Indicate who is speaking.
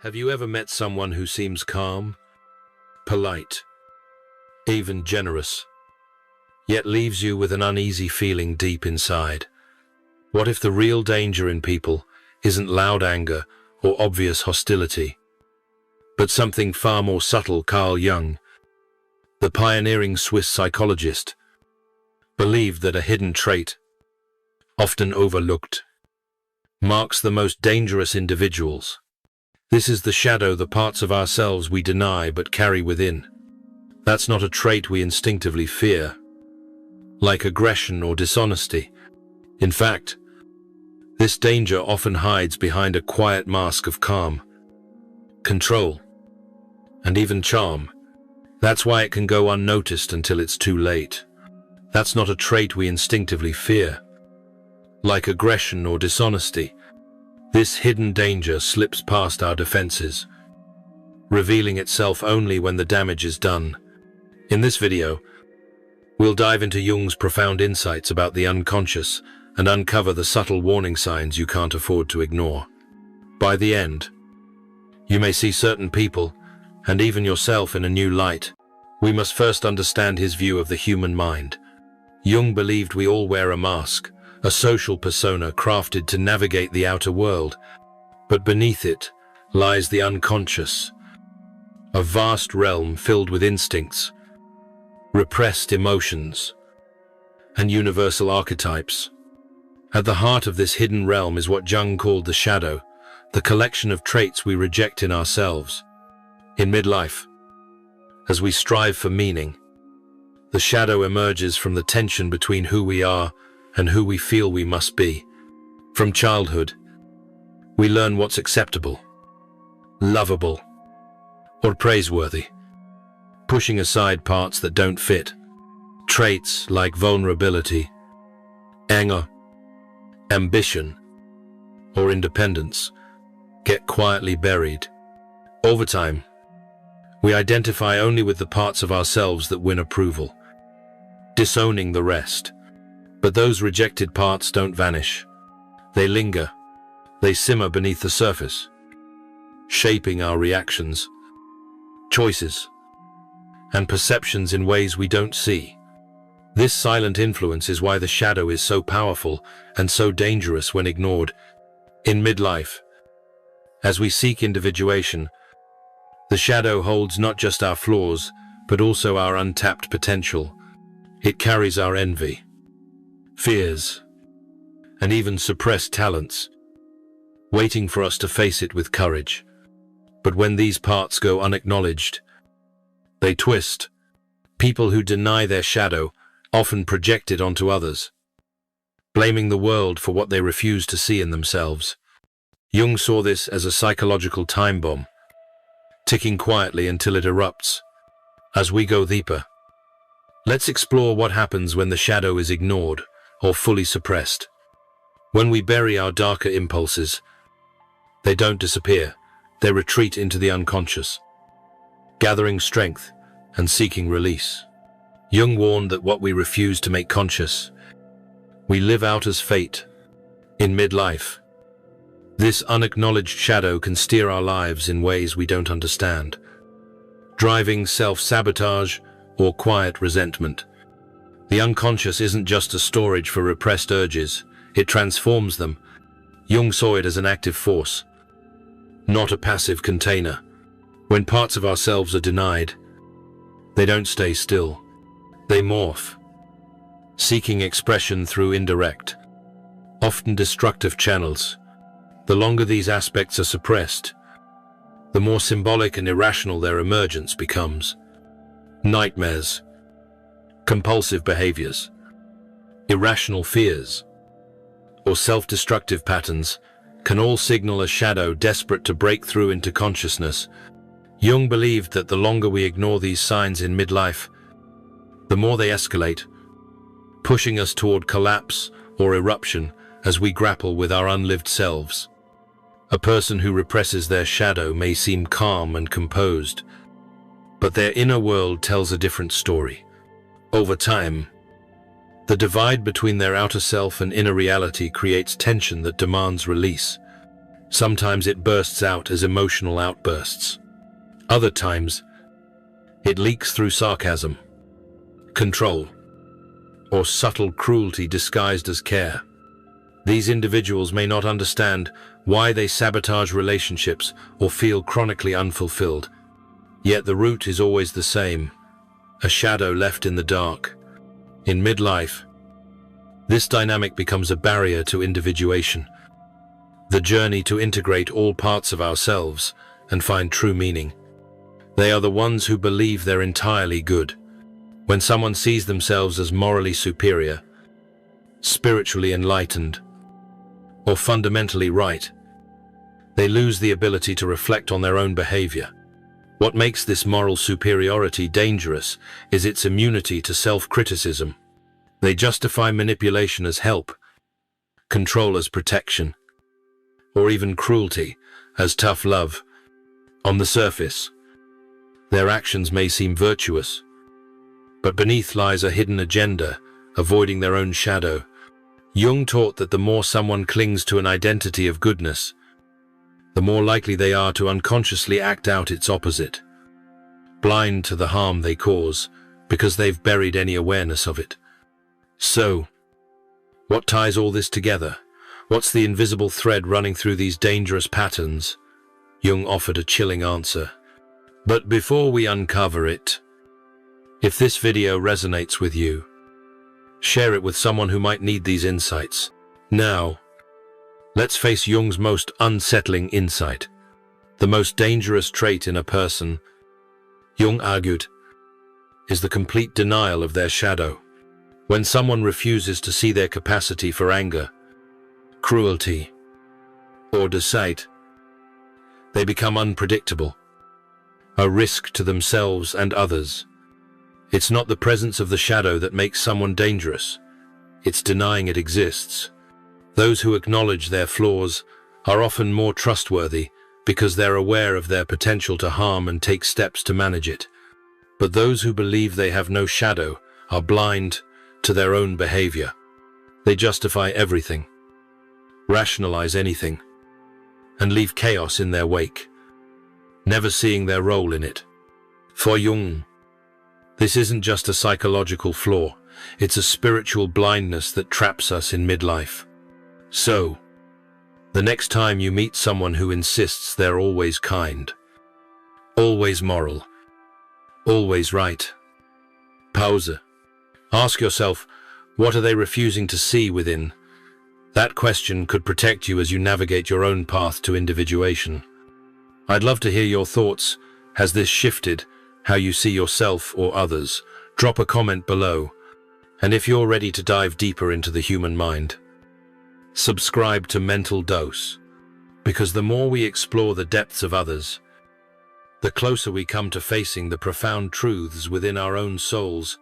Speaker 1: Have you ever met someone who seems calm, polite, even generous, yet leaves you with an uneasy feeling deep inside? What if the real danger in people isn't loud anger or obvious hostility, but something far more subtle? Carl Jung, the pioneering Swiss psychologist, believed that a hidden trait, often overlooked, marks the most dangerous individuals. This is the shadow, the parts of ourselves we deny but carry within. That's not a trait we instinctively fear, like aggression or dishonesty. In fact, this danger often hides behind a quiet mask of calm, control, and even charm. That's why it can go unnoticed until it's too late. That's not a trait we instinctively fear, like aggression or dishonesty. This hidden danger slips past our defenses, revealing itself only when the damage is done. In this video, we'll dive into Jung's profound insights about the unconscious and uncover the subtle warning signs you can't afford to ignore. By the end, you may see certain people, and even yourself, in a new light. We must first understand his view of the human mind. Jung believed we all wear a mask, a social persona crafted to navigate the outer world, but beneath it lies the unconscious, a vast realm filled with instincts, repressed emotions, and universal archetypes. At the heart of this hidden realm is what Jung called the shadow, the collection of traits we reject in ourselves. In midlife, as we strive for meaning, the shadow emerges from the tension between who we are and who we feel we must be. From childhood, we learn what's acceptable, lovable, or praiseworthy, pushing aside parts that don't fit. Traits like vulnerability, anger, ambition, or independence get quietly buried. Over time, we identify only with the parts of ourselves that win approval, disowning the rest. But those rejected parts don't vanish. They linger. They simmer beneath the surface, shaping our reactions, choices, and perceptions in ways we don't see. This silent influence is why the shadow is so powerful and so dangerous when ignored. In midlife, as we seek individuation, the shadow holds not just our flaws, but also our untapped potential. It carries our envy, fears, and even suppressed talents, waiting for us to face it with courage. But when these parts go unacknowledged, they twist. People who deny their shadow often project it onto others, blaming the world for what they refuse to see in themselves. Jung saw this as a psychological time bomb, ticking quietly until it erupts. As we go deeper, let's explore what happens when the shadow is ignored or fully suppressed. When we bury our darker impulses, they don't disappear, they retreat into the unconscious, gathering strength and seeking release. Jung warned that what we refuse to make conscious, we live out as fate. In midlife, this unacknowledged shadow can steer our lives in ways we don't understand, driving self-sabotage or quiet resentment. The unconscious isn't just a storage for repressed urges, it transforms them. Jung saw it as an active force, not a passive container. When parts of ourselves are denied, they don't stay still. They morph, seeking expression through indirect, often destructive channels. The longer these aspects are suppressed, the more symbolic and irrational their emergence becomes. Nightmares, compulsive behaviors, irrational fears, or self-destructive patterns can all signal a shadow desperate to break through into consciousness. Jung believed that the longer we ignore these signs in midlife, the more they escalate, pushing us toward collapse or eruption as we grapple with our unlived selves. A person who represses their shadow may seem calm and composed, but their inner world tells a different story. Over time, the divide between their outer self and inner reality creates tension that demands release. Sometimes it bursts out as emotional outbursts. Other times, it leaks through sarcasm, control, or subtle cruelty disguised as care. These individuals may not understand why they sabotage relationships or feel chronically unfulfilled. Yet the root is always the same: a shadow left in the dark. In midlife, this dynamic becomes a barrier to individuation, the journey to integrate all parts of ourselves and find true meaning. They are the ones who believe they're entirely good. When someone sees themselves as morally superior, spiritually enlightened, or fundamentally right, they lose the ability to reflect on their own behavior. What makes this moral superiority dangerous is its immunity to self-criticism. They justify manipulation as help, control as protection, or even cruelty as tough love. On the surface, their actions may seem virtuous, but beneath lies a hidden agenda, avoiding their own shadow. Jung taught that the more someone clings to an identity of goodness, the more likely they are to unconsciously act out its opposite, blind to the harm they cause because they've buried any awareness of it. So, what ties all this together? What's the invisible thread running through these dangerous patterns? Jung offered a chilling answer. But before we uncover it, if this video resonates with you, share it with someone who might need these insights. Now, let's face Jung's most unsettling insight. The most dangerous trait in a person, Jung argued, is the complete denial of their shadow. When someone refuses to see their capacity for anger, cruelty, or deceit, they become unpredictable, a risk to themselves and others. It's not the presence of the shadow that makes someone dangerous. It's denying it exists. Those who acknowledge their flaws are often more trustworthy because they're aware of their potential to harm and take steps to manage it. But those who believe they have no shadow are blind to their own behavior. They justify everything, rationalize anything, and leave chaos in their wake, never seeing their role in it. For Jung, this isn't just a psychological flaw, it's a spiritual blindness that traps us in midlife. So, the next time you meet someone who insists they're always kind, always moral, always right, pause. Ask yourself, what are they refusing to see within? That question could protect you as you navigate your own path to individuation. I'd love to hear your thoughts. Has this shifted how you see yourself or others? Drop a comment below. And if you're ready to dive deeper into the human mind, subscribe to Mental Dose, because the more we explore the depths of others, the closer we come to facing the profound truths within our own souls.